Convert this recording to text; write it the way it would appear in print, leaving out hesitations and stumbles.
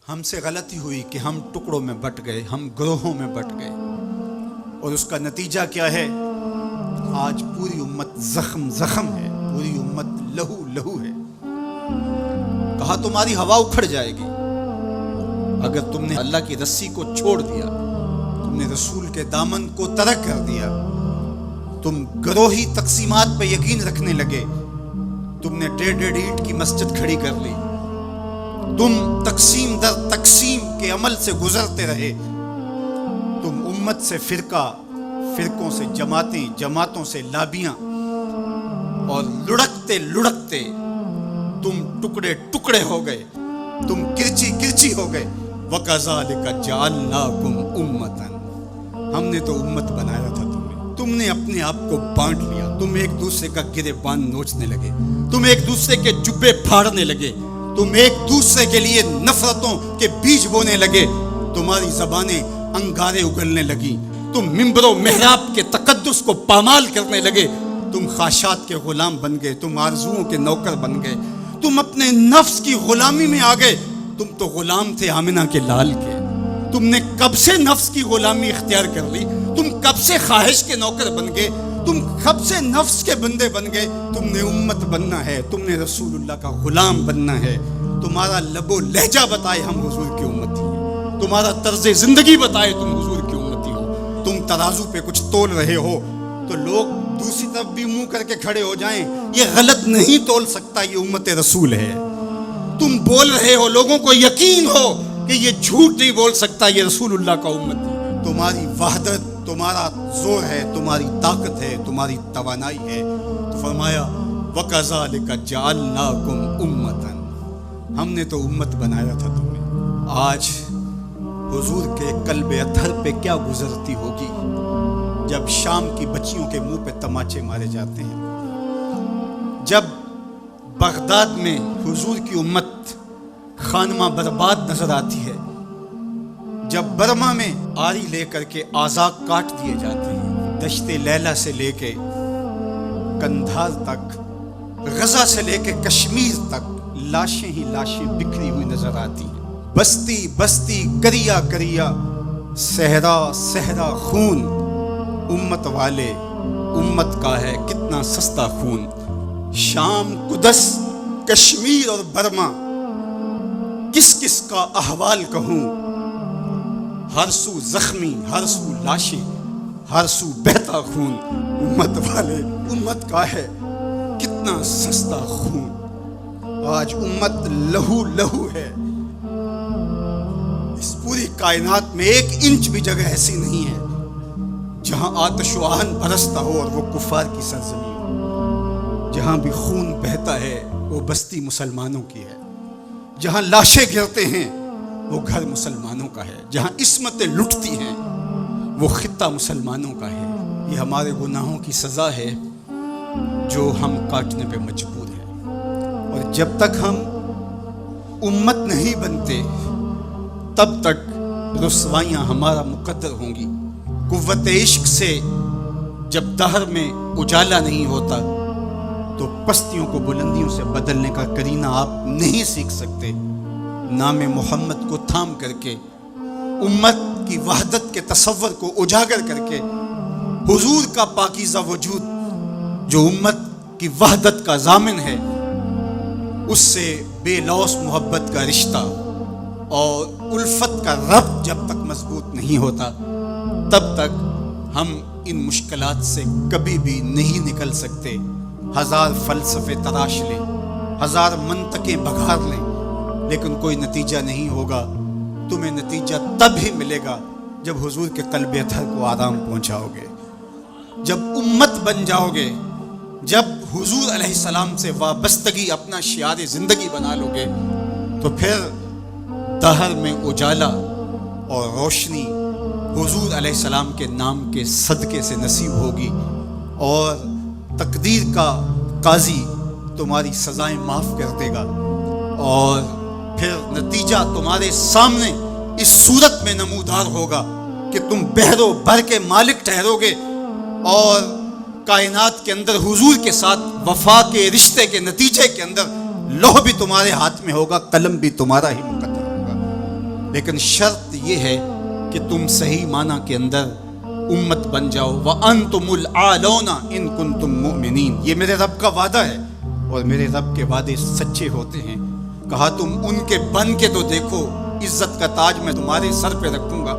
ہم سے غلطی ہوئی کہ ہم ٹکڑوں میں بٹ گئے، ہم گروہوں میں بٹ گئے، اور اس کا نتیجہ کیا ہے؟ آج پوری امت زخم زخم ہے، پوری امت لہو لہو ہے۔ کہا تمہاری ہوا اکھڑ جائے گی اگر تم نے اللہ کی رسی کو چھوڑ دیا، تم نے رسول کے دامن کو ترک کر دیا، تم گروہی تقسیمات پہ یقین رکھنے لگے، تم نے 1.5 اینٹ کی مسجد کھڑی کر لی، تم تقسیم در تقسیم کے عمل سے گزرتے رہے، تم امت سے فرقوں سے جماعتیں، جماعتوں سے لابیاں، اور لڑکتے لڑکتے تم ٹکڑے ٹکڑے ہو گئے، تم کرچی کرچی ہو گئے۔ وَكَذَلِكَ جَعَلْنَاكُمْ أُمَّةً، ہم نے تو امت بنایا تھا تمہیں، تم نے اپنے آپ کو بانٹ لیا، تم ایک دوسرے کا گریبان نوچنے لگے، تم ایک دوسرے کے جبے پھاڑنے لگے، تم ایک دوسرے کے لیے نفرتوں کے بیج بونے لگے، تمہاری زبانیں انگارے اگلنے لگی، تم ممبر و محراب کے تقدس کو پامال کرنے لگے، تم خواہشات کے غلام بن گئے، تم آرزوؤں کے نوکر بن گئے، تم اپنے نفس کی غلامی میں آ گئے۔ تم تو غلام تھے آمنہ کے لال کے، تم نے کب سے نفس کی غلامی اختیار کر لی، تم کب سے خواہش کے نوکر بن گئے، تم کب سے نفس کے بندے بن گئے۔ تم نے امت بننا ہے، تم نے رسول اللہ کا غلام بننا ہے۔ تمہارا لب و لہجہ بتائے ہم حضور کی امتی ہیں، تمہارا طرز زندگی بتائے تم حضور کی امتی ہو۔ تم ترازو پہ کچھ تول رہے ہو تو لوگ دوسری طرف بھی منہ کر کے کھڑے ہو جائیں، یہ غلط نہیں تول سکتا، یہ امت رسول ہے۔ تم بول رہے ہو، لوگوں کو یقین ہو کہ یہ جھوٹ نہیں بول سکتا، یہ رسول اللہ کا امتی ہے۔ تمہاری وحدت، تمہارا زور ہے، تمہاری طاقت ہے، تمہاری توانائی ہے۔ فرمایا وَكَذَلِكَ جَعَلْنَاكُمْ أُمَّةً، ہم نے تو امت بنایا تھا تمہیں۔ آج حضور کے قلب اطہر پہ کیا گزرتی ہوگی جب شام کی بچیوں کے منہ پہ تماچے مارے جاتے ہیں، جب بغداد میں حضور کی امت خانمہ برباد نظر آتی ہے، جب برما میں آری لے کر کے اعضاء کاٹ دیے جاتے ہیں، دشت لیلہ سے لے کے کندھار تک، غزہ سے لے کے کشمیر تک لاشیں ہی لاشیں بکھری ہوئی نظر آتی ہیں، بستی بستی، کریا کریا، صحرا صحرا خون، امت والے، امت کا ہے کتنا سستا خون۔ شام، قدس، کشمیر اور برما، کس کس کا احوال کہوں، ہر سو زخمی، ہر سو لاشیں، ہر سو بہتا خون۔ امت والے، امت کا ہے کتنا سستا خون۔ آج امت لہو لہو ہے، اس پوری کائنات میں 1 انچ بھی جگہ ایسی نہیں ہے جہاں آتش و آہن برستا ہو اور وہ کفار کی سرزمین ہو۔ جہاں بھی خون بہتا ہے وہ بستی مسلمانوں کی ہے، جہاں لاشیں گرتے ہیں وہ گھر مسلمانوں کا ہے، جہاں عصمتیں لٹتی ہیں وہ خطہ مسلمانوں کا ہے۔ یہ ہمارے گناہوں کی سزا ہے جو ہم کاٹنے پہ مجبور ہیں، اور جب تک ہم امت نہیں بنتے تب تک رسوائیاں ہمارا مقدر ہوں گی۔ قوت عشق سے جب دہر میں اجالا نہیں ہوتا تو پستیوں کو بلندیوں سے بدلنے کا قرینہ آپ نہیں سیکھ سکتے۔ نام محمد کو تھام کر کے، امت کی وحدت کے تصور کو اجاگر کر کے، حضور کا پاکیزہ وجود جو امت کی وحدت کا ضامن ہے، اس سے بے لوث محبت کا رشتہ اور الفت کا ربط جب تک مضبوط نہیں ہوتا تب تک ہم ان مشکلات سے کبھی بھی نہیں نکل سکتے۔ 1000 فلسفے تراش لیں، 1000 منطقیں بگھار لیں، لیکن کوئی نتیجہ نہیں ہوگا۔ تمہیں نتیجہ تب ہی ملے گا جب حضور کے قلب اطہر کو آرام پہنچاؤ گے، جب امت بن جاؤ گے، جب حضور علیہ السلام سے وابستگی اپنا شعار زندگی بنا لو گے، تو پھر دہر میں اجالا اور روشنی حضور علیہ السلام کے نام کے صدقے سے نصیب ہوگی، اور تقدیر کا قاضی تمہاری سزائیں معاف کر دے گا، اور پھر نتیجہ تمہارے سامنے اس صورت میں نمودار ہوگا کہ تم بحر و بر کے مالک ٹھہرو گے، اور کائنات کے اندر حضور کے ساتھ وفا کے رشتے کے نتیجے کے اندر لوح بھی تمہارے ہاتھ میں ہوگا، قلم بھی تمہارا ہی مقدر ہوگا۔ لیکن شرط یہ ہے کہ تم صحیح معنی کے اندر امت بن جاؤ. وَأَنْتُمُ الْعَالَوْنَ إِن كُنتُم مُؤْمِنِينَ. یہ میرے رب کا وعدہ ہے اور میرے رب کے وعدے سچے ہوتے ہیں. کہا تم ان کے بن کے تو دیکھو، عزت کا تاج میں تمہارے سر پہ رکھوں گا.